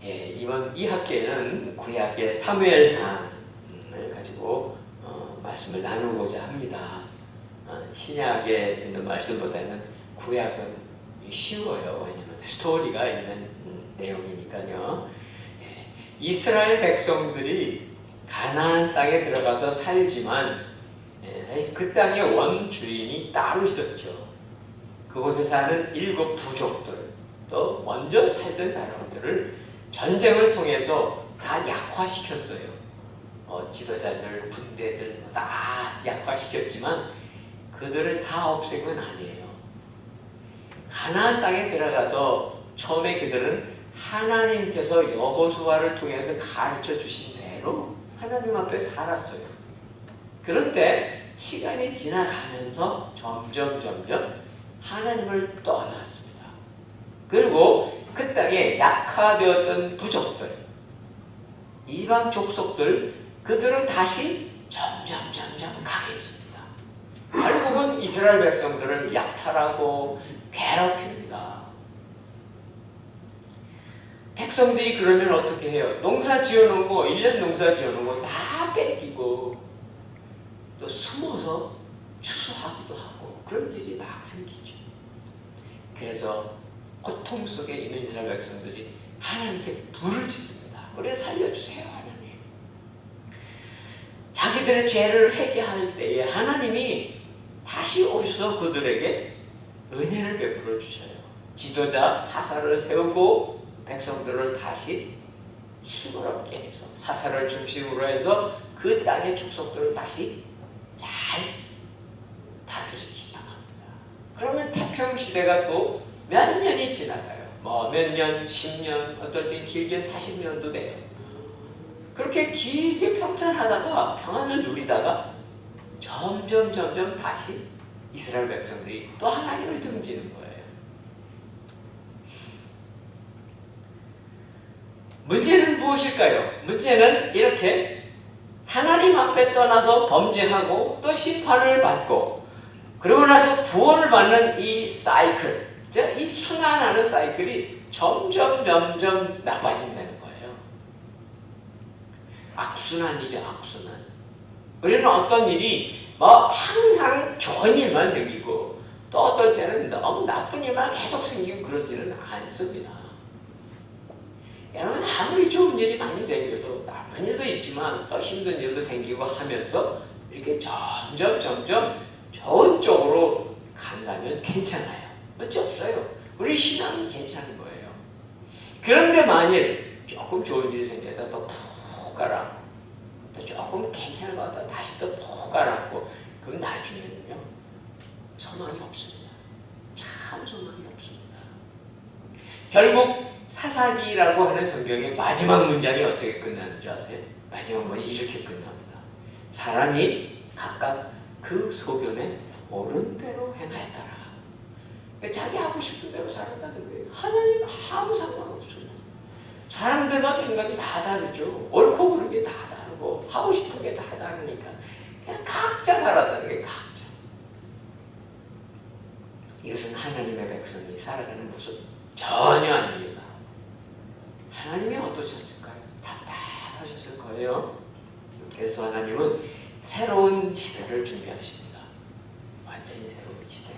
예, 이번 이 학기에는 구약의 사무엘상을 가지고 말씀을 나누고자 합니다. 신약에 있는 말씀보다는 구약은 쉬워요. 왜냐하면 스토리가 있는 내용이니까요. 예, 이스라엘 백성들이 가나안 땅에 들어가서 살지만 그 땅의 원주인이 따로 있었죠. 그곳에 사는 7 부족들, 또 먼저 살던 사람들을 전쟁을 통해서 다 약화시켰어요. 지도자들, 군대들 다 약화시켰지만 그들을 다 없앤 건 아니에요. 가나안 땅에 들어가서 처음에 그들은 하나님께서 여호수아를 통해서 가르쳐 주신 대로 하나님 앞에 살았어요. 그런데 시간이 지나가면서 점점 하나님을 떠났습니다. 그리고 그 땅에 약화되었던 부족들, 이방 족속들, 그들은 다시 점점 강해집니다. 결국은 이스라엘 백성들을 약탈하고 괴롭힙니다. 백성들이 그러면 어떻게 해요? 농사 지어놓은 거, 1년 농사 지어놓은 거 다 뺏기고 또 숨어서 추수하기도 하고 그런 일이 막 생기죠. 그래서 고통 속에 있는 이스라엘 백성들이 하나님께 불을 짓습니다. 우리 살려주세요, 하나님. 자기들의 죄를 회개할 때에 하나님이 다시 오셔서 그들에게 은혜를 베풀어 주셔요. 지도자 사사를 세우고 백성들을 다시 힘을 얻게 해서 사사를 중심으로 해서 그 땅의 족속들을 다시 잘 다스리기 시작합니다. 그러면 태평시대가 또 몇 년이 지나가요. 뭐 몇 년, 10년, 어떨 땐 길게 40년도 돼요. 그렇게 길게 평탄하다가 평안을 누리다가 점점 다시 이스라엘 백성들이 또 하나님을 등지는 거예요. 문제는 무엇일까요? 문제는 이렇게 하나님 앞에 떠나서 범죄하고 또 심판을 받고 그러고 나서 구원을 받는 이 사이클, 이 순환하는 사이클이 점점 나빠진다는 거예요. 악순환이죠, 악순환. 우리는 어떤 일이 뭐 항상 좋은 일만 생기고 또 어떨 때는 너무 나쁜 일만 계속 생기고 그러지는 않습니다. 여러분 아무리 좋은 일이 많이 생겨도 나쁜 일도 있지만 또 힘든 일도 생기고 하면서 이렇게 점점 좋은 쪽으로 간다면 괜찮아요. 문제 없어요. 우리 신앙은 괜찮은 거예요. 그런데 만일 조금 좋은 일이 생겨서 또 푹 가라앉고 또 조금 괜찮은 것 같다 다시 또 푹 가라앉고 그럼 나중에는요 소망이 없습니다. 참 소망이 없습니다. 결국 사사기라고 하는 성경의 마지막 문장이 어떻게 끝나는 줄 아세요? 마지막 문장이 이렇게 끝납니다. 사람이 각각 그 소견에 옳은 대로 행하였더라. 자기 하고 싶은 대로 살았다는 거예요. 하나님 아무 상관없어요. 사람들마다 생각이 다 다르죠. 옳고 그른 게 다 다르고 하고 싶은 게 다 다르니까 그냥 각자 살았다는 게 각자. 이것은 하나님의 백성이 살아가는 모습 전혀 아닙니다. 하나님이 어떠셨을까요? 답답하셨을 거예요. 그래서 하나님은 새로운 시대를 준비하십니다. 완전히 새로운 시대.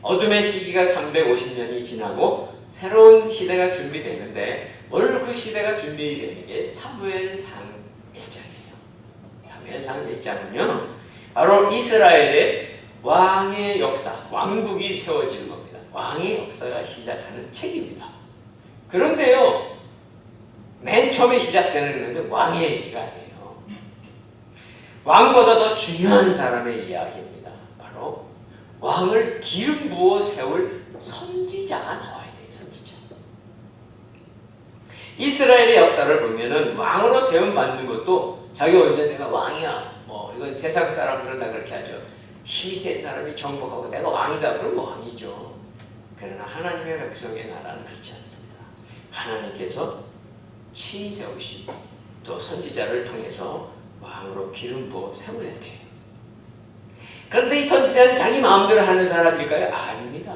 어둠의 시기가 350년이 지나고 새로운 시대가 준비되는데 오늘 그 시대가 준비되는 게 사무엘상 1장이에요. 사무엘상 1장은요. 바로 이스라엘의 왕의 역사, 왕국이 세워지는 겁니다. 왕의 역사가 시작하는 책입니다. 그런데요. 맨 처음에 시작되는 것은 왕의 얘기가 아니에요. 왕보다 더 중요한 사람의 이야기입니다. 바로 왕을 기름 부어 세울 선지자가 나와야 돼요. 선지자. 이스라엘의 역사를 보면은 왕으로 세움 받는 것도 자기가 언제 내가 왕이야. 뭐 이건 세상 사람들은 다 그렇게 하죠. 힘이 센 사람이 정복하고 내가 왕이다 그러면 왕이죠. 그러나 하나님의 백성의 나라는 그렇지 않습니다. 하나님께서 친히 세우시고 또 선지자를 통해서 왕으로 기름 부어 세워야 돼요. 그런데 이 선지자는 자기 마음대로 하는 사람일까요? 아닙니다.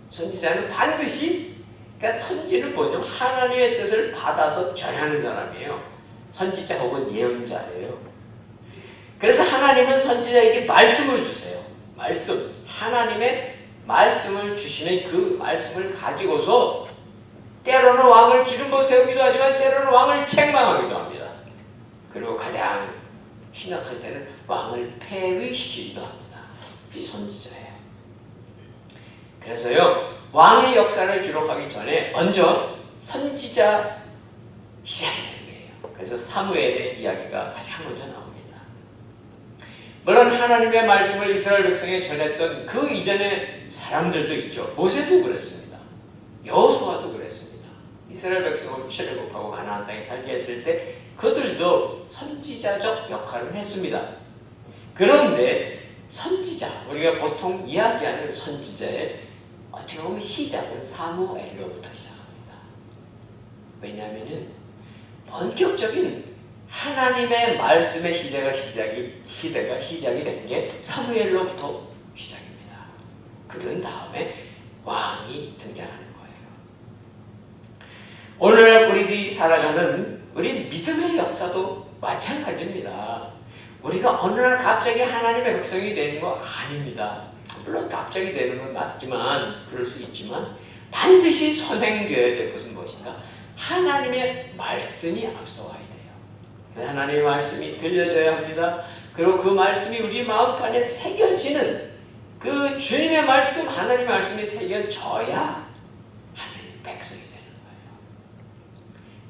선지자는 반드시 그러니까 선지는 뭐냐면 하나님의 뜻을 받아서 전하는 사람이에요. 선지자 혹은 예언자예요. 그래서 하나님은 선지자에게 말씀을 주세요. 말씀. 하나님의 말씀을 주시면 그 말씀을 가지고서 때로는 왕을 기름부어 세우기도 하지만 때로는 왕을 책망하기도 합니다. 그리고 가장 심각할 때는 왕을 폐위시키기도 합니다. 이 선지자예요. 그래서요, 왕의 역사를 기록하기 전에 먼저 선지자 시작이 되는 거예요. 그래서 사무엘의 이야기가 가장 먼저 나옵니다. 물론 하나님의 말씀을 이스라엘 백성에 전했던 그 이전의 사람들도 있죠. 모세도 그랬습니다. 여호수아도 그랬습니다. 이스라엘 백성을 출애굽하고 가나안 땅에 살게 했을 때 그들도 선지자적 역할을 했습니다. 그런데 선지자, 우리가 보통 이야기하는 선지자의 어떻게 보면 시작은 사무엘로부터 시작합니다. 왜냐하면 본격적인 하나님의 말씀의 시대가 시작이 된 게 사무엘로부터 시작입니다. 그런 다음에 왕이 등장하는 거예요. 오늘날 우리들이 살아가는 우리 믿음의 역사도 마찬가지입니다. 우리가 어느 날 갑자기 하나님의 백성이 되는 거 아닙니다. 물론 갑자기 되는 건 맞지만, 그럴 수 있지만 반드시 선행되어야 될 것은 무엇인가? 하나님의 말씀이 앞서가야 돼요. 하나님의 말씀이 들려져야 합니다. 그리고 그 말씀이 우리 마음판에 새겨지는 그 주님의 말씀, 하나님의 말씀이 새겨져야 하나님의 백성이 되는 거예요.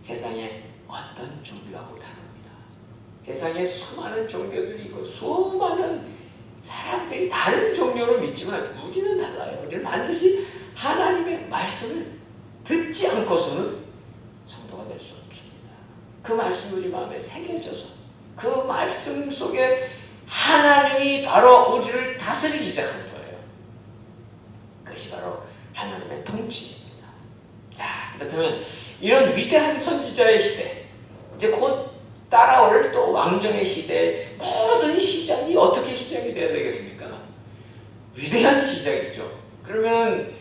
세상에 어떤 종교하고 다릅니다. 세상에 수많은 종교들이 있고 수많은 사람들이 다른 종교를 믿지만 우리는 달라요. 우리는 반드시 하나님의 말씀을 듣지 않고서는 성도가 될 수 없습니다. 그 말씀이 우리 마음에 새겨져서 그 말씀 속에 하나님이 바로 우리를 다스리기 시작한 거예요. 그것이 바로 하나님의 통치입니다. 자, 그렇다면 이런 위대한 선지자의 시대, 이제 곧 따라올 또 왕정의 시대, 모든 시작이 어떻게 시작이 되어야 되겠습니까? 위대한 시작이죠. 그러면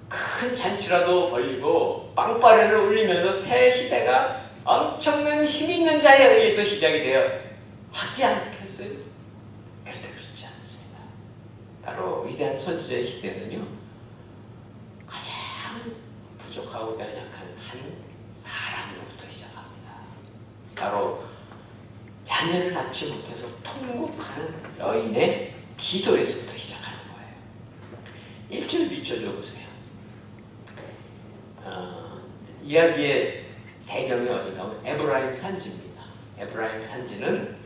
큰 잔치라도 벌리고 빵빠레를 울리면서 새 시대가 엄청난 힘 있는 자에 의해서 시작이 되어 하지 않겠어요? 그런데 그렇지 않습니다. 바로 위대한 선지자의 시대는요, 가장 부족하고 연약한 한 사람으로부터 시작합니다. 바로 자녀를 낳지 못해서 통곡하는 여인의 기도에서부터 시작하는 거예요. 1절 비춰줘 보세요. 이야기의 배경이 어딘가? 에브라임 산지입니다. 에브라임 산지는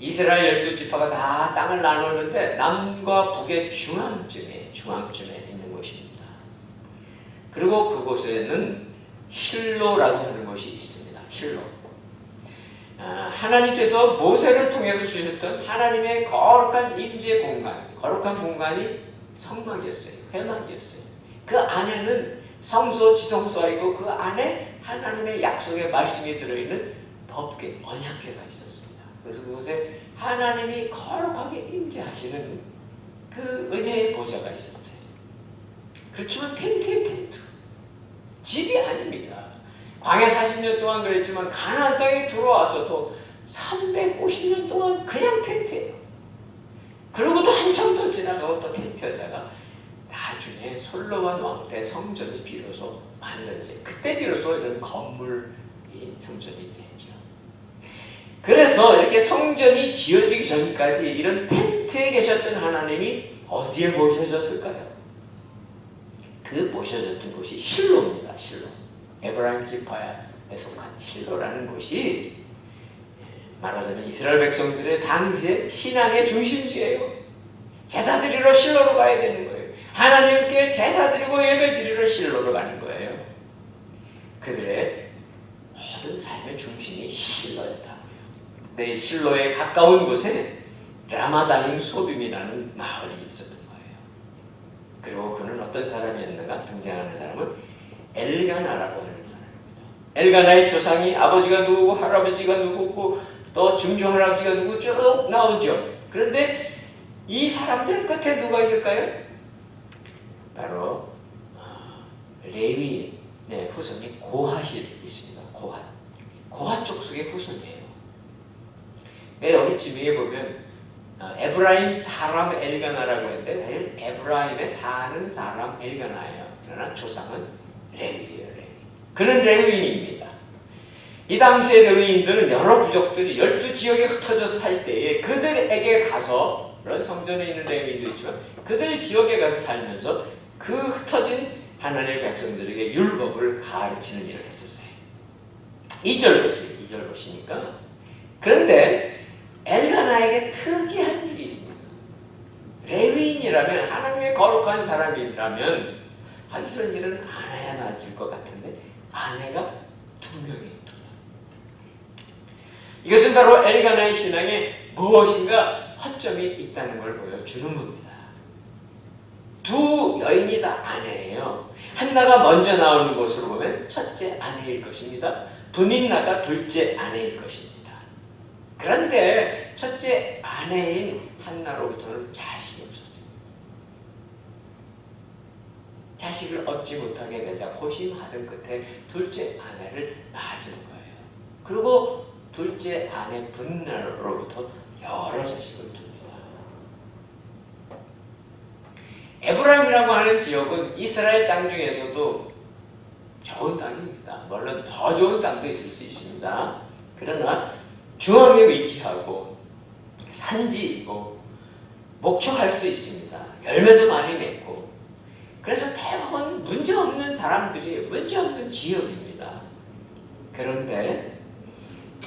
이스라엘 12지파가 다 땅을 나눴는데 남과 북의 중앙쯤에 있는 곳입니다. 그리고 그곳에는 실로라고 하는 곳이 있습니다. 실로. 하나님께서 모세를 통해서 주셨던 하나님의 거룩한 임재 공간, 거룩한 공간이 성막이었어요. 회막이었어요. 그 안에는 성소, 지성소가 있고 그 안에 하나님의 약속의 말씀이 들어있는 법궤, 언약궤가 있었습니다. 그래서 그곳에 하나님이 거룩하게 임재하시는 그 은혜의 보좌가 있었어요. 그렇지만 텐트에 텐트, 집이 아닙니다. 광야 40년 동안 그랬지만 가나안 땅에 들어와서도 350년 동안 그냥 텐트예요. 그리고 또 한참 더 지나가고 또 텐트였다가 나중에 솔로몬 왕 때 성전이 비로소 만들어져요. 그때 비로소 이런 건물이 성전이 되죠. 그래서 이렇게 성전이 지어지기 전까지 이런 텐트에 계셨던 하나님이 어디에 모셔졌을까요? 그 모셔졌던 곳이 실로입니다. 실로. 에브라임 지파에 속한 실로라는 곳이 말하자면 이스라엘 백성들의 당시의 신앙의 중심지예요. 제사 드리러 실로로 가야 되는 거예요. 하나님께 제사 드리고 예배 드리러 실로로 가는 거예요. 그들의 모든 삶의 중심이 실로였다고요. 네, 실로에 가까운 곳에 라마다임 소빔이라는 마을이 있었던 거예요. 그리고 그는 어떤 사람이었는가? 등장하는 사람은 엘가나라고 하는 사람입니다. 엘가나의 조상이 아버지가 누구고 할아버지가 누구고 또 증조 할아버지가 누구 쭉 나오죠. 그런데 이 사람들 끝에 누가 있을까요? 바로 레위 네, 후손이 고핫이 있습니다. 고핫. 고핫 족속의 후손이에요. 여기 지명에 보면 에브라임 사람 엘가나라고 했는데 사실 에브라임에 사는 사람 엘가나예요. 그러나 조상은 레위예요. 레위. 그는 레위인입니다. 이 당시의 레위인들은 여러 부족들이 12지역에 흩어져 살 때에 그들에게 가서, 물론 성전에 있는 레위인도 있지만 그들 지역에 가서 살면서 그 흩어진 하나님의 백성들에게 율법을 가르치는 일을 했었어요. 2절 보시니까. 그런데 엘가나에게 특이한 일이 있습니다. 레위인이라면, 하나님의 거룩한 사람이라면 이런 일은 안 해야 맞을 것 같은데 아내가 2명이에요. 이것은 바로 엘가나의 신앙에 무엇인가 허점이 있다는 걸 보여주는 겁니다. 2 여인이 다 아내예요. 한나가 먼저 나오는 것으로 보면 첫째 아내일 것입니다. 분인나가 둘째 아내일 것입니다. 그런데 첫째 아내인 한나로부터는 자식이 없었어요. 자식을 얻지 못하게 되자 고심하던 끝에 둘째 아내를 낳아준 거예요. 그리고 둘째 아내 분나로부터 여러 자식을 둡니다. 에브라임이라고 하는 지역은 이스라엘 땅 중에서도 좋은 땅입니다. 물론 더 좋은 땅도 있을 수 있습니다. 그러나 중앙에 위치하고 산지이고 목축할 수 있습니다. 열매도 많이 맺고, 그래서 대부분 문제없는 사람들이 문제없는 지역입니다. 그런데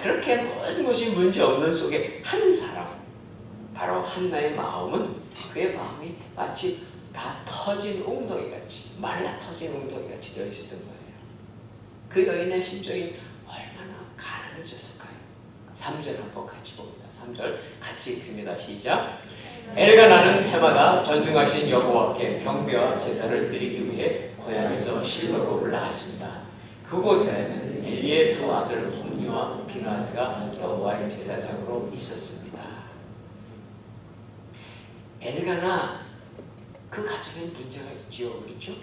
그렇게 모든 것이 문제없는 속에 한 사람, 바로 한나의 마음은, 그의 마음이 마치 다 터진 웅덩이같이, 말라 터진 웅덩이같이 되어 있었던 거예요. 그 여인의 심정이 얼마나 가난해졌을까요? 3절 한번 같이 봅니다. 3절 같이 읽습니다. 시작. 엘가나는 해마다 전능하신 여호와께 경배와 제사를 드리기 위해 고향에서 실로로 올라갔습니다. 그곳에 엘리의 2 아들 홈니와 비나스가 여호와의 제사장으로 있었습니다. 엘가나, 그 가정에 문제가 있지요, 그렇죠?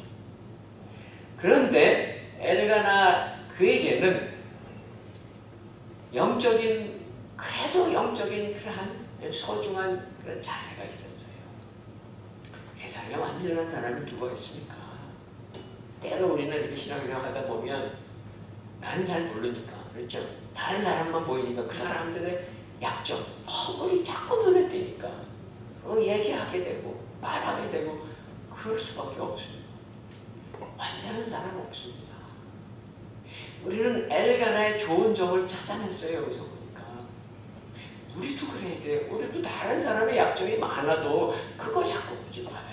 그런데 엘가나 그에게는 그래도 영적인 그러한 소중한 그런 자세가 있었어요. 세상에 완전한 사람이 누가 있습니까? 때로 우리는 이렇게 신앙생활 하다 보면 나는 잘 모르니까, 그렇죠? 다른 사람만 보이니까 그 사람들의 약점, 우리 자꾸 눈에 띄니까 얘기하게 되고 말하게 되고 그럴 수밖에 없습니다. 완전한 사람은 없습니다. 우리는 엘가나의 좋은 점을 찾아냈어요. 여기서 보니까 우리도 그래야 돼. 우리도 다른 사람의 약점이 많아도 그거 자꾸 보지 말아요.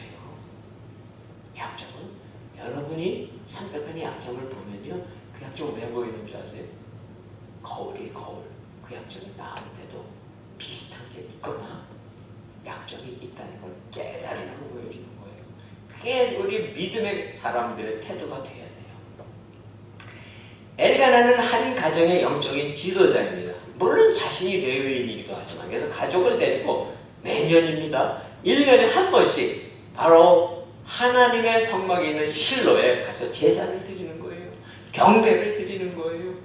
약점은 여러분이 선택한 약점을 보면요, 그 약점 왜 보이는 줄 아세요? 거울. 그 약점이 나한테도 비슷한 게 있거나 약점이 있다는 걸 깨달으라고 보여주는 거예요. 그게 우리 믿음의 사람들의 태도가 돼야 돼요. 엘가나는 한 가정의 영적인 지도자입니다. 물론 자신이 레위인이기도 하지만, 그래서 가족을 데리고 매년입니다. 1년에 한 번씩 바로 하나님의 성막에 있는 실로에 가서 제사를 드리는 거예요. 경배를 드리는 거예요.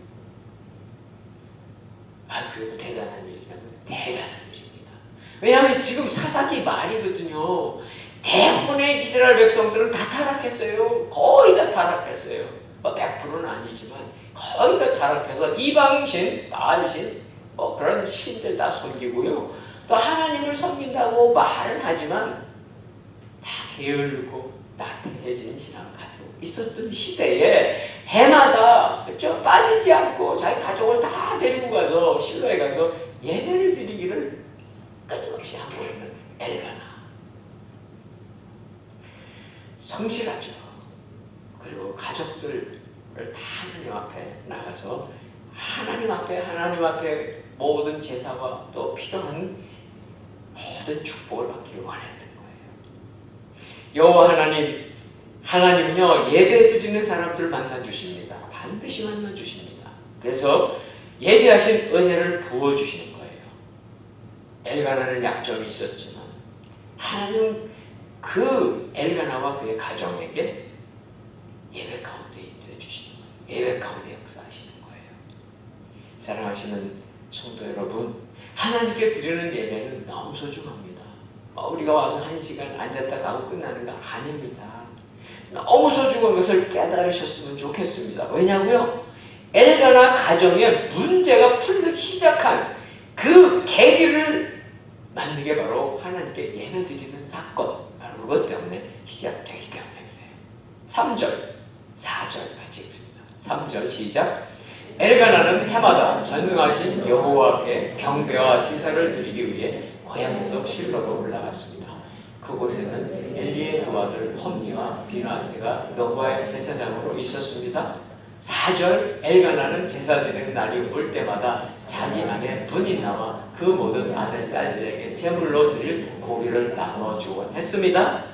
그리고 대단한 일이라면 대단한 일입니다. 왜냐하면 지금 사사기 말이거든요. 대부분의 이스라엘 백성들은 다 타락했어요. 거의 다 타락했어요. 100%는 아니지만 거의 다 타락해서 이방신, 바알신, 그런 신들 다 섬기고요. 또 하나님을 섬긴다고 말은 하지만 다 게을르고 나태해진 신앙 가지고 있었던 시대에 해마다, 그렇죠? 빠지지 않고 자기 가족을 다 데리고 가서 실로에 가서 예배를 드리기를 끊임없이 하고 있는 엘가나. 성실하죠. 그리고 가족들을 다 하나님 앞에 나가서 하나님 앞에 모든 제사와 또 필요한 모든 축복을 받기를 원했던 거예요. 여호와 하나님은요, 예배 드리는 사람들을 만나주십니다. 반드시 만나주십니다. 그래서 예비하신 은혜를 부어주시는 거예요. 엘가나는 약점이 있었지만 하나님은 그 엘가나와 그의 가정에게 예배 가운데 인도해 주시는 예배 가운데 역사하시는 거예요. 사랑하시는 성도 여러분, 하나님께 드리는 예배는 너무 소중합니다. 우리가 와서 1시간 앉았다 가고 끝나는 거 아닙니다. 너무 소중한 것을 깨달으셨으면 좋겠습니다. 왜냐고요? 엘가나 가정에 문제가 풀리기 시작한 그 계기를 만든 게 바로 하나님께 예배드리는 사건, 바로 그것 때문에 시작되기 때문에 그래요. 3절, 4절 같이 읽습니다. 3절 시작. 엘가나는 해마다 전능하신 여호와께 경배와 제사를 드리기 위해 고향에서 실로로 올라갔습니다. 그곳에는 엘리의 두 아들 홈니와 비나스가 여호와의 제사장으로 있었습니다. 4절 엘가나는 제사 드리는 날이 올 때마다 자기 안에 분이 나와 그 모든 아들, 딸들에게 제물로 드릴 고기를 나눠주곤 했습니다.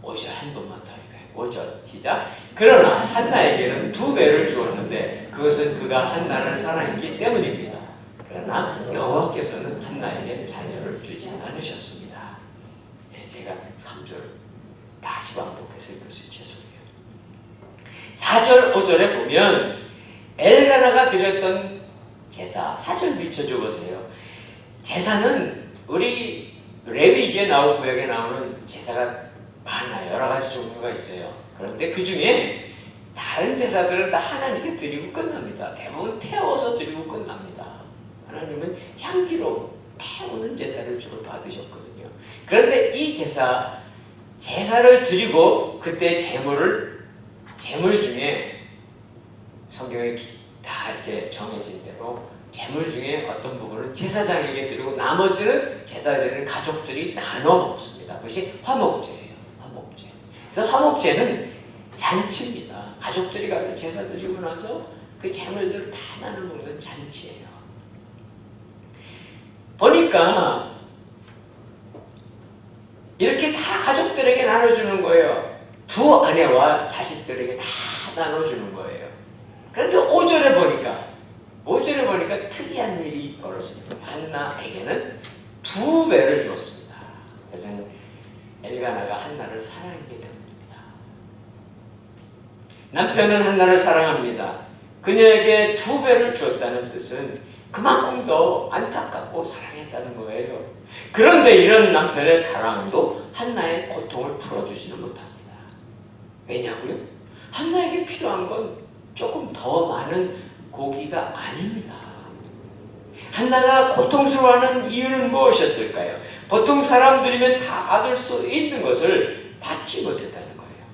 5절 한 번만 더 읽어요. 5절 시작. 그러나 한나에게는 2배를 주었는데 그것은 그가 한나를 사랑했기 때문입니다. 그러나 여호와께서는 한나에게 자녀를 주지 않으셨습니다. 제가 3절 다시 반복해서 읽었어요. 죄송해요. 4절, 5절에 보면 엘가나가 드렸던 제사, 4절 비춰줘 보세요. 제사는 우리 레위기에 나오고 구약에 나오는 제사가 많아요. 여러 가지 종류가 있어요. 그런데 그 중에 다른 제사들은 다 하나님께 드리고 끝납니다. 대부분 태워서 드리고 끝납니다. 하나님은 향기로 태우는 제사를 주로 받으셨거든요. 그런데 이 제사를 드리고 그때 제물 중에 성경에 다 이렇게 정해진 대로 제물 중에 어떤 부분은 제사장에게 드리고 나머지는 제사 드리는 가족들이 나눠 먹습니다. 그것이 화목제예요. 화목제. 그래서 화목제는 잔치입니다. 가족들이 가서 제사 드리고 나서 그 제물들을 다 나눠 먹는 잔치예요. 보니까 이렇게 다 가족들에게 나눠주는 거예요. 두 아내와 자식들에게 다 나눠주는 거예요. 그런데 5절에 보니까 특이한 일이 벌어지는 거예요. 한나에게는 2배를 주었습니다. 그래서 엘가나가 한나를 사랑했기 때문입니다. 남편은 한나를 사랑합니다. 그녀에게 2배를 주었다는 뜻은 그만큼 더 안타깝고 사랑했다는 거예요. 그런데 이런 남편의 사랑도 한나의 고통을 풀어주지는 못합니다. 왜냐고요? 한나에게 필요한 건 조금 더 많은 고기가 아닙니다. 한나가 고통스러워하는 이유는 무엇이었을까요? 보통 사람들이면 다 받을 수 있는 것을 받지 못했다는 거예요.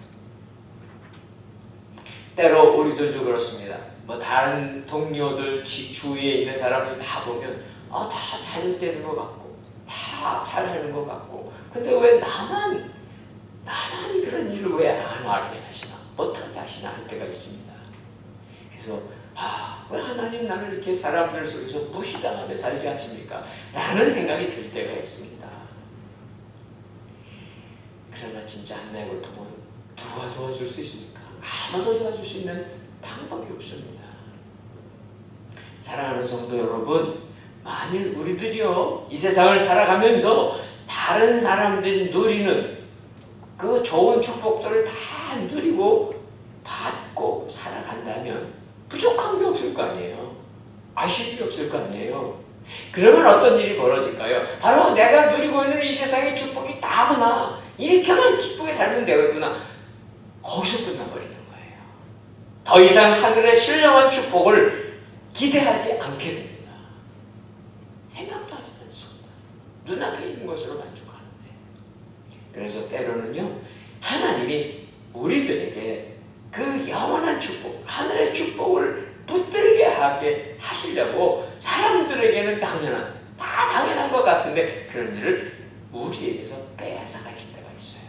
때로 우리들도 그렇습니다. 다른 동료들 주위에 있는 사람들 다 보면 다 잘 되는 것 같고 다 잘하는 것 같고 근데 왜 나만 그런 일을 왜 안 하게 하시나 못하게 하시나 할 때가 있습니다. 그래서 왜 하나님 나를 이렇게 사람들 속에서 무시당하며 살게 하십니까? 라는 생각이 들 때가 있습니다. 그러나 진짜 한나의 고통은 누가 도와줄 수 있습니까? 아무도 도와줄 수 있는 방법이 없습니다. 사랑하는 성도 여러분, 만일 우리들이요 이 세상을 살아가면서 다른 사람들이 누리는 그 좋은 축복들을 다 누리고 받고 살아간다면 부족한 게 없을 거 아니에요. 아쉬움이 없을 거 아니에요. 그러면 어떤 일이 벌어질까요? 바로 내가 누리고 있는 이 세상의 축복이 다구나. 이렇게만 기쁘게 살면 되겠구나. 거기서 끝나버리는 거예요. 더 이상 하늘의 신령한 축복을 기대하지 않게 됩니다. 생각도 하지 않습니다. 눈앞에 있는 것으로 만족하는데. 그래서 때로는요, 하나님이 우리들에게 그 영원한 축복, 하늘의 축복을 붙들게 하게 하시려고 사람들에게는 다 당연한 것 같은데 그런 일을 우리에게서 빼앗아 가실 때가 있어요.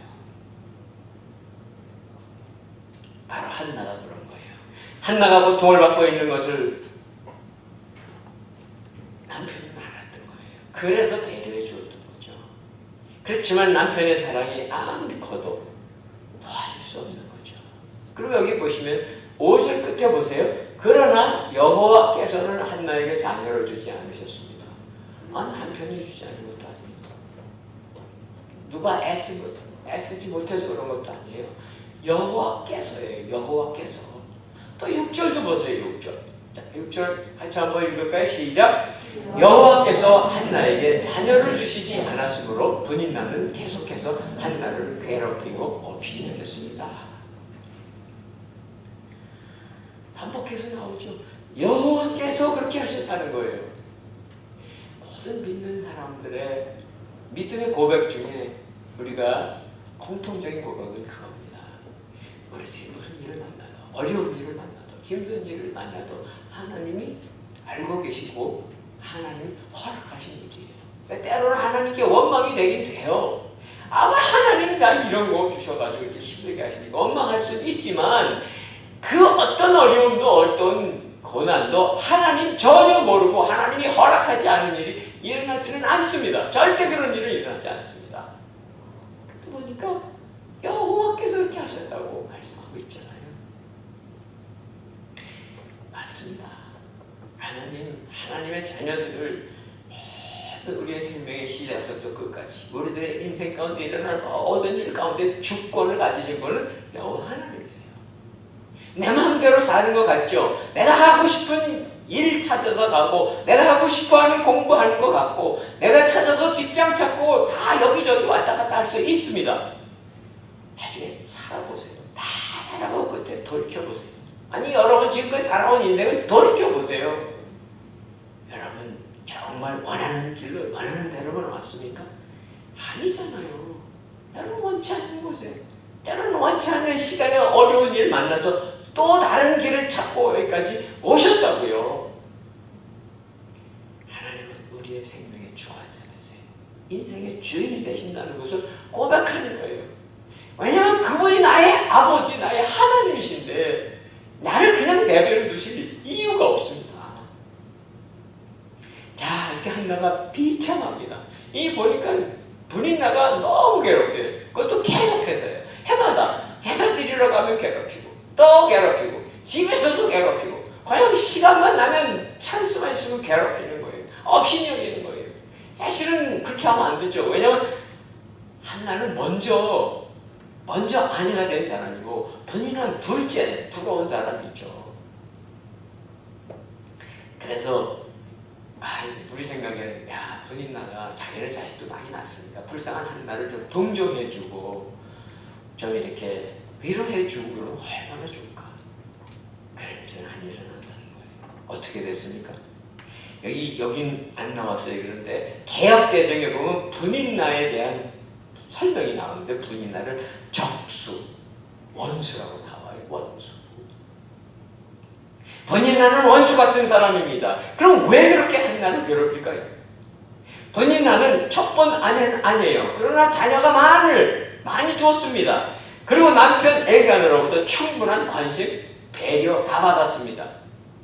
바로 한나가 그런 거예요. 한나가 고통을 받고 있는 것을 남편이 알았던 거예요. 그래서 배려해 주었던 거죠. 그렇지만 남편의 사랑이 아무리 커도 도와줄 수 없는 거죠. 그리고 여기 보시면 5절 끝에 보세요. 그러나 여호와께서는 한나에게 자녀를 주지 않으셨습니다. 남편이 주지 않은 것도 아닙니다. 누가 애쓰지 못해서 그런 것도 아니에요. 여호와께서예요. 여호와께서. 또 6절도 보세요. 6절. 자, 6절 같이 한번 읽을까요? 시작. 여호와께서 한나에게 자녀를 주시지 않았으므로 분인나는 계속해서 한나를 괴롭히고 업신여겼습니다. 반복해서 나오죠. 여호와께서 그렇게 하셨다는 거예요. 모든 믿는 사람들의 믿음의 고백 중에 우리가 공통적인 고백은 그겁니다. 우리들이 무슨 일을 만나도, 어려운 일을 만나도, 힘든 일을 만나도 하나님이 알고 계시고 하나님 허락하신 일이에요. 그러니까 때로는 하나님께 원망이 되긴 돼요. 아마 하나님 나 이런 거 주셔가지고 이렇게 힘들게 하시니까 원망할 수는 있지만 그 어떤 어려움도 어떤 고난도 하나님 전혀 모르고 하나님이 허락하지 않은 일이 일어나지는 않습니다. 절대 그런 일은 일어나지 않습니다. 그때 보니까 여호와께서 이렇게 하셨다고 말씀하고 있잖아요. 맞습니다. 하나님의 자녀들을 우리의 생명의 시작부터 끝까지 우리들의 인생 가운데 일어나는 모든 일 가운데 주권을 가지신 분은 여호와 하나님이세요. 내 마음대로 사는 것 같죠? 내가 하고 싶은 일 찾아서 가고 내가 하고 싶어하는 공부하는 것 같고 내가 찾아서 직장 찾고 다 여기저기 왔다 갔다 할 수 있습니다. 나중에 살아보세요. 다 살아보고 그때 돌이켜보세요. 아니 여러분 지금까지 살아온 인생을 돌이켜보세요. 여러분 정말 원하는 길로 원하는 대로만 왔습니까? 아니잖아요. 여러분 원치 않는 곳에 때로는 원치 않는 시간에 어려운 일 만나서 또 다른 길을 찾고 여기까지 오셨다고요. 하나님은 우리의 생명의 주관자 되세요. 인생의 주인이 되신다는 것을 고백하는 거예요. 왜냐하면 그분이 나의 아버지, 나의 하나님이신데 나를 그냥 내버려 두실 이유가 없습니다. 자, 이렇게 한나가 비참합니다. 이 보니까 분인나가 너무 괴롭혀요. 그것도 계속해서요. 해마다 제사 드리러 가면 괴롭히고 또 괴롭히고 집에서도 괴롭히고 그냥 시간만 나면 찬스만 있으면 괴롭히는 거예요. 업신여기는 거예요. 사실은 그렇게 하면 안 되죠. 왜냐하면 한나는 먼저 아내가 된 사람이고 분인은 둘째 들어온 사람이죠. 그래서 우리 생각에 분인나가 자기네 자식도 많이 낳았으니까 불쌍한 한나를 좀 동정해주고 좀 이렇게 위로해주고 그러면 얼마나 좋을까. 그런 일은 안 일어난다는 거예요. 어떻게 됐습니까? 여긴 안 나왔어요. 그런데 개역개정에 보면 분인나에 대한 설명이 나오는데 분인나를 적수, 원수라고 나와요. 원수. 분인나는 원수 같은 사람입니다. 그럼 왜 그렇게 한나를 괴롭힐까요? 분인나는 첫 번 아내는 아니에요. 그러나 자녀가 많이 두었습니다. 그리고 남편 엘가나로부터 충분한 관심, 배려 다 받았습니다.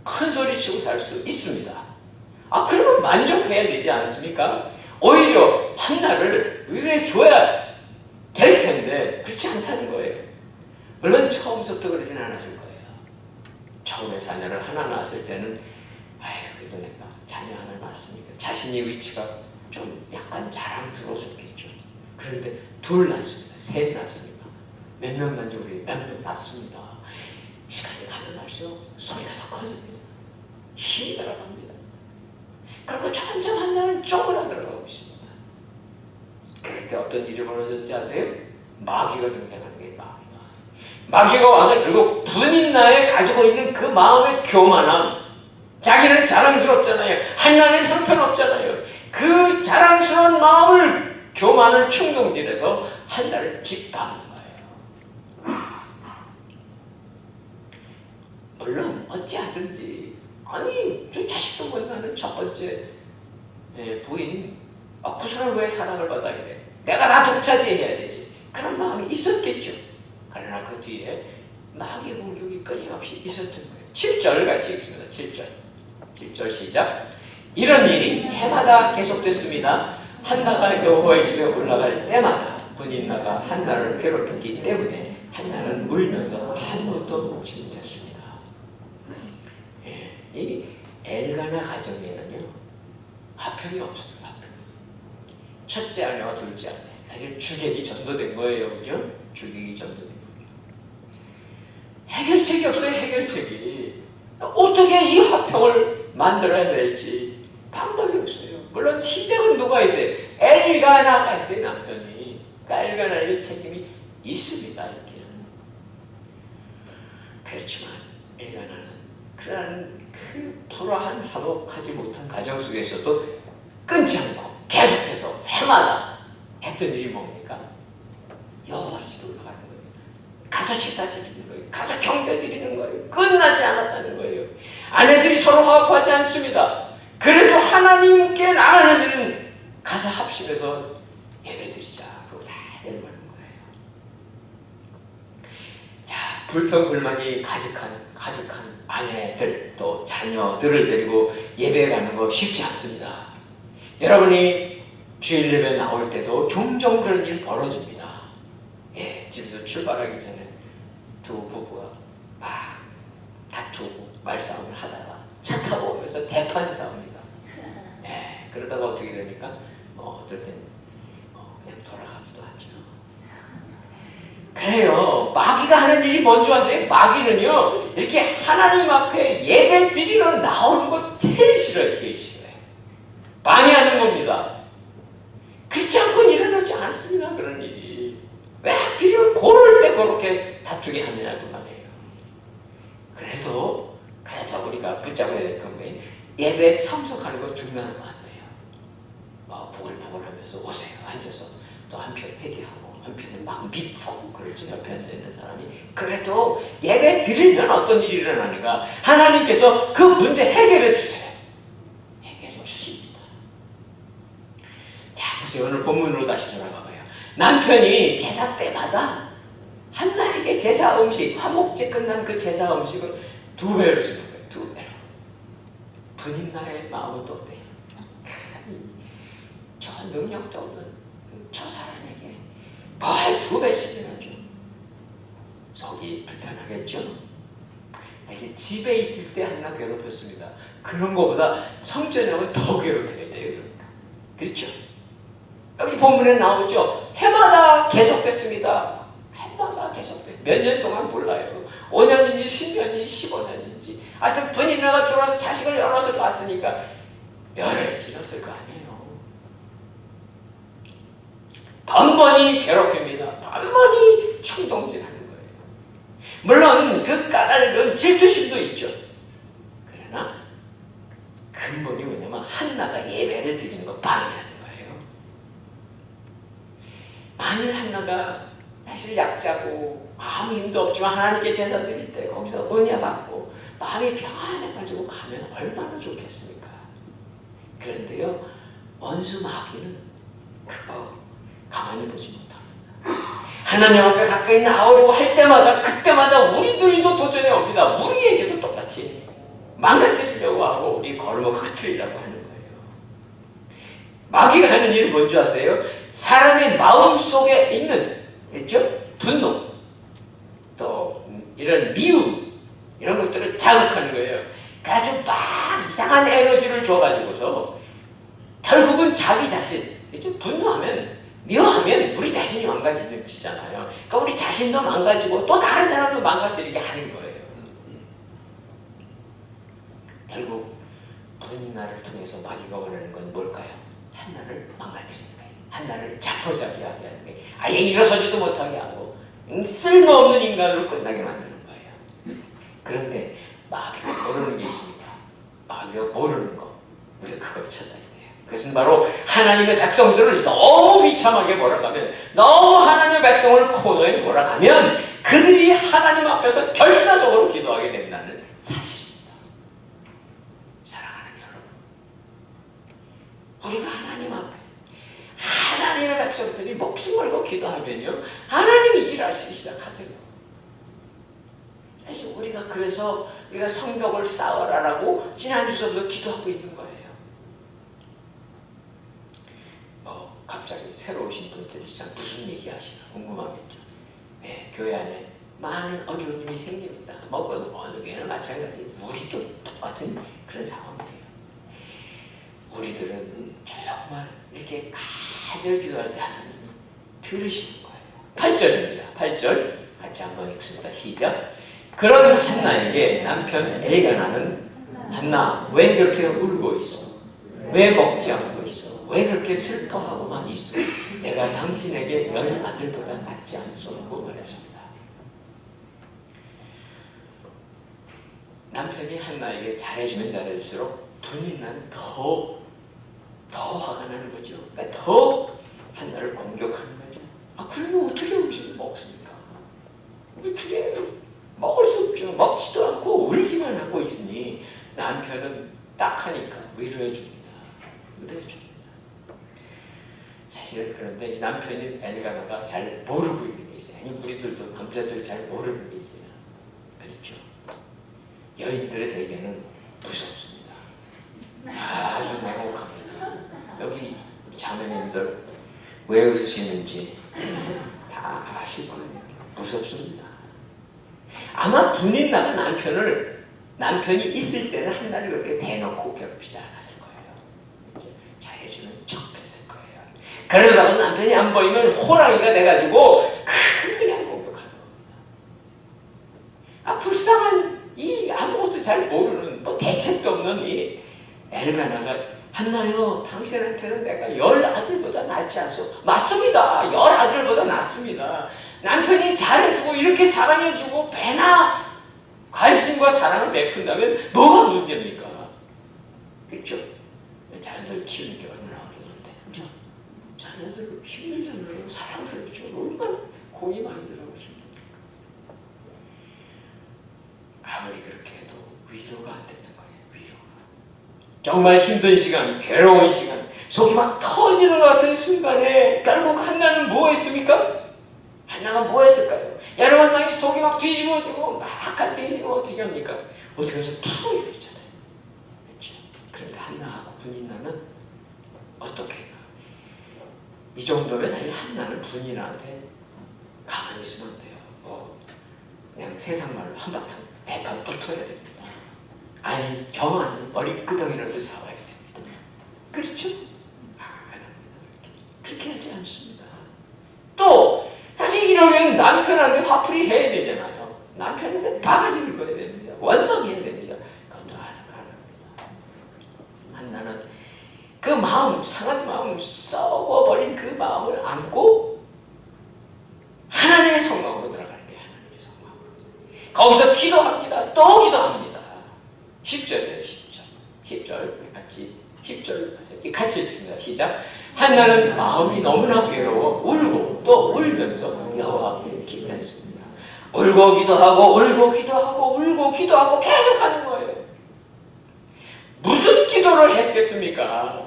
큰 소리 치고 살 수 있습니다. 그러면 만족해야 되지 않습니까? 오히려 한나를 위로해줘야 될 텐데 그렇지 않다는 거예요. 물론 처음부터 그러진 않았을 거예요. 처음에 자녀를 하나 낳았을 때는 그래도 내가 자녀 하나 낳았으니까 자신의 위치가 좀 약간 자랑스러워졌겠죠. 그런데 둘 낳습니다. 셋 낳습니다. 몇 명 낳는지 우리 몇 명 낳습니다. 시간이 가면 갈수록 소리가 더 커집니다. 힘이 들어갑니다. 그리고 점점 한나는 쪼그라들어가고 있습니다. 그럴 때 어떤 일이 벌어졌지 아세요? 마귀가 등장하는 게 마귀가 와서 결국 분인나에 가지고 있는 그 마음의 교만함, 자기는 자랑스럽잖아요. 한나는 형편없잖아요. 그 자랑스러운 마음을 교만을 충동질해서 한나를 짓밟는 거예요. 물론 어찌하든지 저 자식도 못 낳는 첫 번째 부인 그 사람 왜 사랑을 받아야 돼? 내가 다 독차지해야 되지. 그런 마음이 있었겠죠. 그러나 그 뒤에 마귀의 공격이 끊임없이 있었던 거예요. 7절 같이 읽습니다. 7절 시작. 이런 일이 해마다 계속됐습니다. 한나가 여호와의 집에 올라갈 때마다 분인나가 한나를 괴롭혔기 때문에 한나는 울면서 아무것도 못 못했습니다. 이 엘가나 가정에는요 화평이 없습니다. 첫째 아내와 둘째 아내 사실 주객이 전도된 거예요. 그죠? 주객이 전도된 거예요. 해결책이 없어요. 해결책이. 어떻게 이 화평을 만들어야 될지 방법이 없어요. 물론 시작은 누가 있어요? 엘가나가 있어요. 남편이. 그러니까 엘가나의 책임이 있습니다. 이렇게는. 그렇지만 엘가나는 그런 그 불화한 화목하지 못한 가정 속에서도 끊지 않고 계속해서 해마다 했던 일이 뭡니까? 여호와 집으로 가는 거예요. 가서 제사 지키는 거예요. 가서 경배 드리는 거예요. 끝나지 않았다는 거예요. 아내들이 서로 화합하지 않습니다. 그래도 하나님께 나가는 일은 가서 합심해서 예배 드리자. 그러고 다 내려가는 거예요. 자, 불평불만이 가득한 아내들 또 자녀들을 데리고 예배 가는 거 쉽지 않습니다. 여러분이 주일 예배 나올 때도 종종 그런 일 벌어집니다. 예, 집에서 출발하기 전에 두 부부가 막 다투고 말싸움을 하다가 차 타고 오면서 대판 싸웁니다. 예, 그러다가 어떻게 됩니까? 어떨 땐 그냥 돌아가기도 하죠. 그래요. 마귀가 하는 일이 뭔지 아세요? 마귀는요, 이렇게 하나님 앞에 예배 드리러 나오는 거 제일 싫어요. 제일 싫어요. 방해하는 겁니다. 그렇지 않고는 일어나지 않습니다. 그런 일이. 왜 하필이면 고를 때 그렇게 다투게 하느냐고 말이에요. 그래도 우리가 붙잡아야 될 건 뭐예요? 예배에 참석하는 거 중단하면 안 돼요. 부글부글하면서 오세요. 앉아서 또 한편 회개하고 한편은 막 밉고 그렇지. 옆에 앉아있는 사람이 그래도 예배 드리면 어떤 일이 일어나는가? 하나님께서 그 문제 해결해 주세요. 해결해 주십니다. 자, 보세요. 오늘 본문으로 다시 돌아가 봐요. 남편이 제사 때마다 한나에게 제사 음식, 화목제 끝난 그 제사 음식을 2배를 주는 거예요. 2배로. 분인나의 마음은 또 어때요? 저 능력도 없는 저 사람에게 뭘 2배씩이나 줘. 속이 불편하겠죠? 이게 집에 있을 때 한나 괴롭혔습니다. 그런 것보다 성전에 오면 더 괴롭혀야 돼요. 그러니까. 그렇죠? 여기 본문에 나오죠. 해마다 계속됐습니다. 해마다 계속돼요. 몇 년 동안 몰라요. 5년인지 10년인지 15년인지 하여튼 분인나가 들어와서 자식을 여럿을 봤으니까 열흘 지났을 거 아니에요. 번번이 괴롭힙니다. 번번이 충동질하는 거예요. 물론 그 까닭은 질투심도 있죠. 그러나 근본이 뭐냐면 한나가 예배를 드리는 거 방해하는 거예요. 만일 한나가 사실 약자고 아무 힘도 없지만 하나님께 제사 드릴 때 거기서 은혜 받고 마음이 평안해가지고 가면 얼마나 좋겠습니까? 그런데요, 원수 마귀는 그거 가만히 보지 못합니다. 하나님 앞에 가까이 나오려고 할 때마다 그때마다 우리들도 도전해 옵니다. 우리에게도 똑같이 망가뜨리려고 하고 우리 걸음을 흐트리려고 하는 거예요. 마귀가 하는 일은 뭔지 아세요? 사람의 마음속에 있는, 그렇죠? 분노, 또 이런 미움, 이런 것들을 자극하는 거예요. 아주 막 이상한 에너지를 줘가지고서 결국은 자기 자신, 그렇죠? 분노하면, 미워하면 우리 자신이 망가지잖아요. 그러니까 우리 자신도 망가지고 또 다른 사람도 망가뜨리게 하는 거예요. 결국 분나를 통해서 마귀가 원하는 건 뭘까요? 한나를 망가뜨리는 거예요. 한나를 자포자기하게 하는 거예요. 아예 일어서지도 못하게 하고 쓸모없는 인간으로 끝나게 만드는 거예요. 그런데 마귀가 모르는 게 있습니다. 마귀가 모르는 거, 우리가 그걸 찾아야 돼요. 그것은 바로 하나님의 백성들을 너무 비참하게 몰아가면, 너무 하나님의 백성을 코너에 몰아가면 그들이 하나님 앞에서 결사적으로 기도하게 된다는 사실입니다. 사랑하는 여러분, 우리가 하나님 앞에 하나님의 백성들이 목숨 걸고 기도하면요, 하나님이 일하시기 시작하세요. 사실 우리가 그래서 우리가 성벽을 쌓아라라고 지난 주서부터 기도하고 있는 거예요. 갑자기 새로 오신 분들이 참 무슨 얘기 하시나 궁금하겠죠. 네, 교회 안에 많은 어려운 일이 생깁니다. 어느 교회는 마찬가지, 우리도 똑같은 그런 상황이에요. 우리들은 정말 이렇게 간절히 기도할 때 하나님이 들으시는 거예요. 8절입니다. 8절 같이 한번 읽습니다. 시작. 그런 한나에게 남편 엘가나는 한나 왜 그렇게 울고 있어? 왜 먹지 않고 있어? 왜 그렇게 슬퍼하고만 있어? 내가 당신에게 10 아들보다 낫지 않소라고 말했습니다. 남편이 한나에게 잘해주면 잘해줄수록 분인나는 더 화가 나는 거죠. 그러니까 더 한나를 공격하는 거죠. 아, 그러면 어떻게 음식을 먹습니까? 어떻게 먹을 수 없죠. 먹지도 않고 울기만 하고 있으니 남편은 딱 하니까 위로해 줍니다. 위로해 줍니다. 사실 그런데 이 남편인 엘가나가 잘 모르고 있는 게 있어요. 아니, 우리들도 남자들 잘 모르는 게 있어요. 그렇죠. 여인들의 세계는 무섭습니다. 아주 냉혹합니다. 여기 자매님들 왜 웃으시는지 다 아실 거예요. 무섭습니다. 아마 분인나가 남편이 있을 때는 한나를 그렇게 대놓고 괴롭히지 않았을 거예요. 잘해주는 척했을 거예요. 그러다가 남편이 안 보이면 호랑이가 돼가지고 그냥 공격하는 겁니다. 아, 불쌍한 이 아무것도 잘 모르는 뭐 대책도 없는 이 엘가나가 한나요, 당신한테는 내가 10 아들보다 낫지 않소. 맞습니다. 10 아들보다 낫습니다. 남편이 잘해주고 이렇게 사랑해주고 배나 관심과 사랑을 베푼다면 뭐가 문제입니까? 그렇죠? 자녀들 키우는 게 얼마나 어려운데, 그렇죠? 자녀들 힘들잖아요. 사랑스럽죠. 얼마나 공이 많이 들어가고 싶습니까? 아무리 그렇게 해도 위로가 안 되는 거예요. 위로가. 정말 힘든 시간, 괴로운 시간, 속이 막 터지는 것 같은 순간에 결국 한나는 뭐 했습니까? 한나가 뭐 했을까요? 여러분, 막 속이 막 뒤집어지고 막 갈등해지고 어떻게 합니까? 어떻게 해서 탁 이러잖아요. 그렇죠? 그런데 한나하고 분인나는 어떻게 해요? 이 정도면 사실 한나는 분인나한테 가만히 있으면 안 돼요. 그냥 세상 말로 한바탕 대판 붙어야 됩니다. 아니, 정한 머리끄덩이라도 잡아야 됩니다. 그렇죠? 그렇게 하지 않습니다. 또 사실 이러면 남편한테 화풀이 해야 되잖아요. 남편한테 바가지를 꺼야 됩니다. 원망해야 됩니다. 그것도 안 합니다. 한나는 그 마음, 상한 마음, 썩어버린 그 마음을 안고 하나님의 성막으로 들어가는 게 하나님의 성막으로. 거기서 기도합니다. 또 기도합니다. 10절이에요. 10절. 10절 같이 10절 같이 읽습니다. 시작. 한나는 마음이 너무나 괴로워 울고 또 울면서 여호와께 기도했습니다. 울고 기도하고 울고 기도하고 울고 기도하고 계속 하는 거예요. 무슨 기도를 했겠습니까?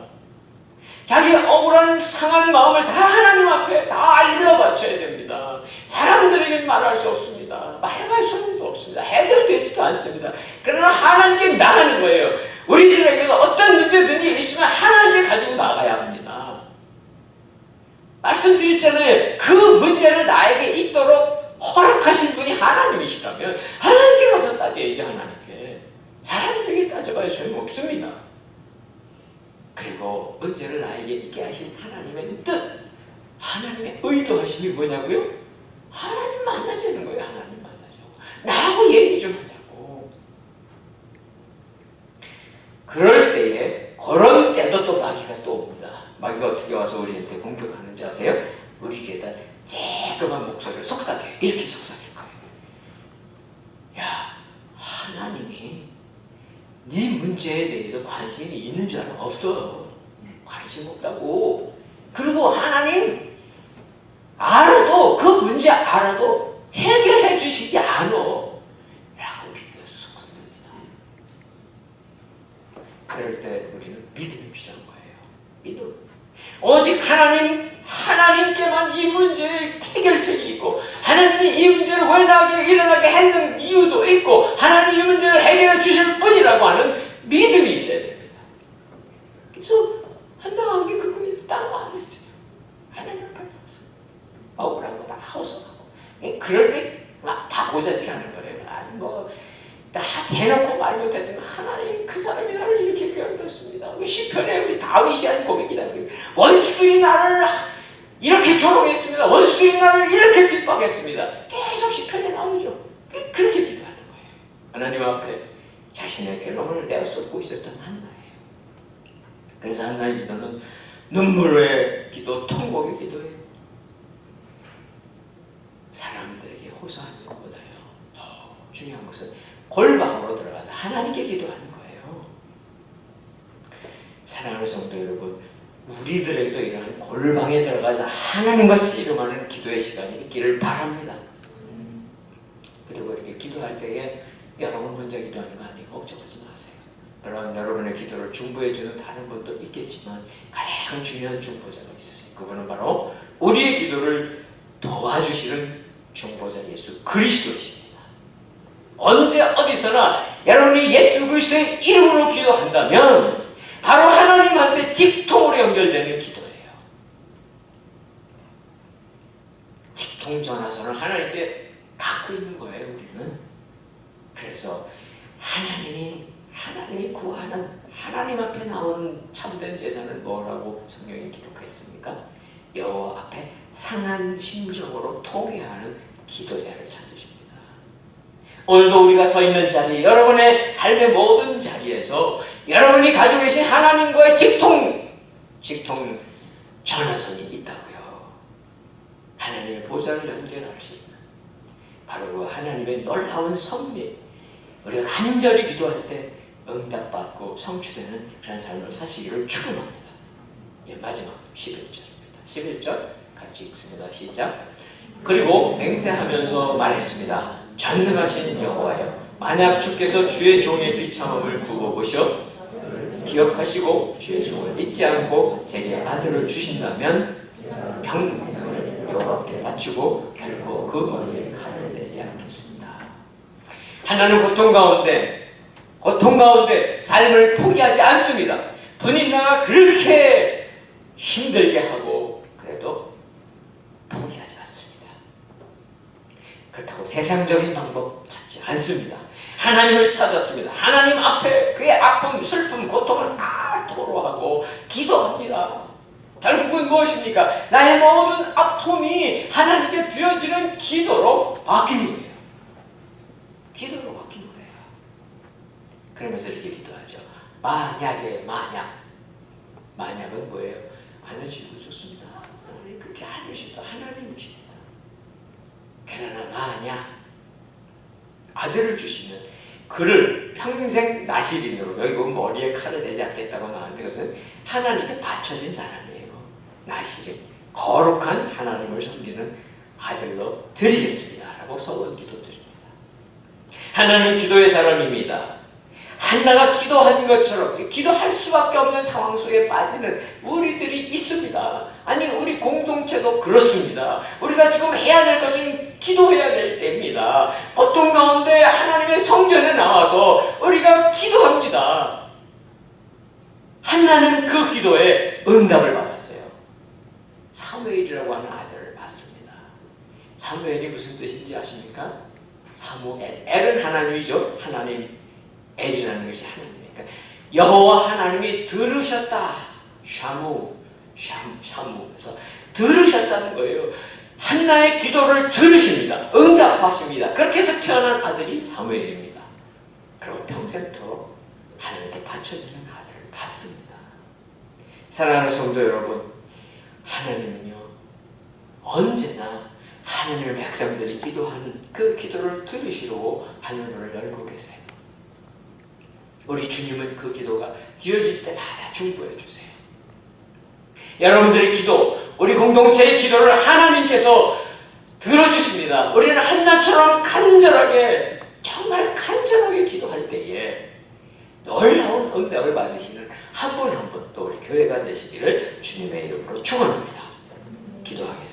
자기 억울한 상한 마음을 다 하나님 앞에 다 일러 바쳐야 됩니다. 사람들에게 말할 수 없습니다. 말할 소용도 없습니다. 해결되지도 않습니다. 그러나 하나님께 나가는 거예요. 우리들에게도 어떤 문제든지 있으면 하나님께 가지고 나가야 합니다. 말씀드렸잖아요. 그 문제를 나에게 있도록 허락하신 분이 하나님이시라면 하나님께 가서 따져야지. 하나님께. 사람들에게 따져봐야 소용없습니다. 그리고 문제를 나에게 있게 하신 하나님의 뜻, 하나님의 의도하심이 뭐냐고요? 하나님 만나자는 거예요. 하나님 만나자고. 나하고 얘기 좀 하자고. 그럴 때에, 그런 때도 또 마귀가 또 옵니다. 마귀가 어떻게 와서 우리한테 공격하는지 아세요? 우리에게다 쬐끄만 목소리를 속삭여요. 이렇게 속삭일 거예요. 야, 하나님이 네 문제에 대해서 관심이 있는 줄 알아? 없어. 관심 없다고. 그리고 하나님 알아도, 그 문제 알아도 해결해 주시지 않아. 라고 우리가 속삭입니다. 그럴 때 우리는 믿음이 필요한 거예요. 믿음. 오직 하나님께만 이 문제의 해결책이 있고, 하나님이 이 문제를 왜 나에게 일어나게 했는 이유도 있고, 하나님이 이 문제를 해결해 주실 분이라고 하는 믿음이 있어야 됩니다. 그래서 한당한 게 그거예요. 딴 거 안 했어요. 하나님 앞에 가서 억울한 거 다 허소하고. 그럴 때 막 다 고자질하는 거예요. 아니 뭐 다 대놓고 말 못했던 거, 하나님 그 사람이 나를 이렇게 괴롭혔습니다. 그 시편에 우리 다윗이 한 고백이라는 거예요. 원수들이 나를 이렇게 조롱했습니다. 원수들이 나를 이렇게 핍박했습니다. 계속 시편에 나오죠. 그렇게 기도하는 거예요. 하나님 앞에 자신의 괴로움을 내어쏟고 있었던 한나예요. 그래서 한나의 기도는 눈물의 기도, 통곡의 기도예요. 사람들에게 호소하는 것보다요, 더 중요한 것은 골방으로 들어가서 하나님께 기도하는 거예요. 사랑하는 성도 여러분, 우리들에게도 이러한 골방에 들어가서 하나님과 씨름하는 기도의 시간이 있기를 바랍니다. 그리고 이렇게 기도할 때에 여러분 혼자 기도하는 거 아니고 걱정하지 마세요. 물론 여러분의 기도를 중보해주는 다른 분도 있겠지만 가장 중요한 중보자가 있으세요. 그분은 바로 우리의 기도를 도와주시는 중보자 예수 그리스도이십니다. 언제 어디서나 여러분이 예수 그리스도의 이름으로 기도한다면 바로 하나님한테 직통으로 연결되는 기도예요. 직통 전화선을 하나님께 갖고 있는 거예요, 우리는. 그래서 하나님이 구하는 하나님 앞에 나오는 참된 제사는 뭐라고 성경이 기록했습니까? 여호와 앞에 상한 심정으로 통회하는 기도자를 찾으십니다. 오늘도 우리가 서 있는 자리, 여러분의 삶의 모든 자리에서 여러분이 가지고 계신 하나님과의 직통 전화선이 있다고요. 하나님의 보좌를 연결할 수 있는 바로 그 하나님의 놀라운 섭리, 우리가 간절히 기도할 때 응답받고 성취되는 그런 삶을 사시기를 축원합니다. 이제 마지막 11절입니다. 11절 같이 읽습니다. 시작. 그리고 맹세하면서 말했습니다. 전능하신 여호와여, 만약 주께서 주의 종의 비참함을 굽어보셔 기억하시고 주의 종을 잊지 않고 제게 아들을 주신다면 평생을 여호와께 바치고 결코 그 머리에 칼을 내지 않겠습니다. 하나는 고통 가운데 삶을 포기하지 않습니다. 분이나 그렇게 힘들게 하고 그래도 포기하지 않습니다. 그렇다고 세상적인 방법 찾지 않습니다. 하나님을 찾았습니다. 하나님 앞에 그의 아픔, 슬픔, 고통을 다 토로하고 기도합니다. 결국은 무엇입니까? 나의 모든 아픔이 하나님께 드려지는 기도로 바뀐 거예요. 기도로 바뀐 거예요. 그러면서 이렇게 기도하죠. 만약은 뭐예요? 안 해주셔도 좋습니다. 그렇게 안 해주셔도 하나님이십니다. 그러나 만약 아들을 주시면 그를 평생 나시린으로, 여기 보면 머리에 칼을 내지 않겠다고 나왔는데 그것은 하나님께 바쳐진 사람이에요. 나시린, 거룩한 하나님을 섬기는 아들로 드리겠습니다 라고 서원 기도드립니다. 하나님은 기도의 사람입니다. 한나가 기도한 것처럼 기도할 수밖에 없는 상황 속에 빠지는 우리들이 있습니다. 아니, 우리 공동체도 그렇습니다. 우리가 지금 해야 될 것은 기도해야 될 때입니다. 고통 가운데 하나님의 성전에 나와서 우리가 기도합니다. 한나는 그 기도에 응답을 받았어요. 사무엘이라고 하는 아들을 낳습니다. 사무엘이 무슨 뜻인지 아십니까? 사무엘, 엘은 하나님이죠. 하나님, 엘이라는 것이 하나님이니까 여호와 하나님이 들으셨다. 샤무에서 들으셨다는 거예요. 한나의 기도를 들으십니다. 응답하십니다. 그렇게 해서 태어난 아들이 사무엘입니다. 그리고 평생토록 하나님께 바쳐지는 아들을 받습니다. 사랑하는 성도 여러분, 하나님은요 언제나 하나님의 백성들이 기도하는 그 기도를 들으시려고 하늘문을 열고 계세요. 우리 주님은 그 기도가 드려질 때마다 중보해 주세요. 여러분들의 기도, 우리 공동체의 기도를 하나님께서 들어주십니다. 우리는 한나처럼 간절하게, 정말 간절하게 기도할 때에 놀라운 응답을 받으시는 한 분 한 분 또 우리 교회가 되시기를 주님의 이름으로 축원합니다. 기도하겠습니다.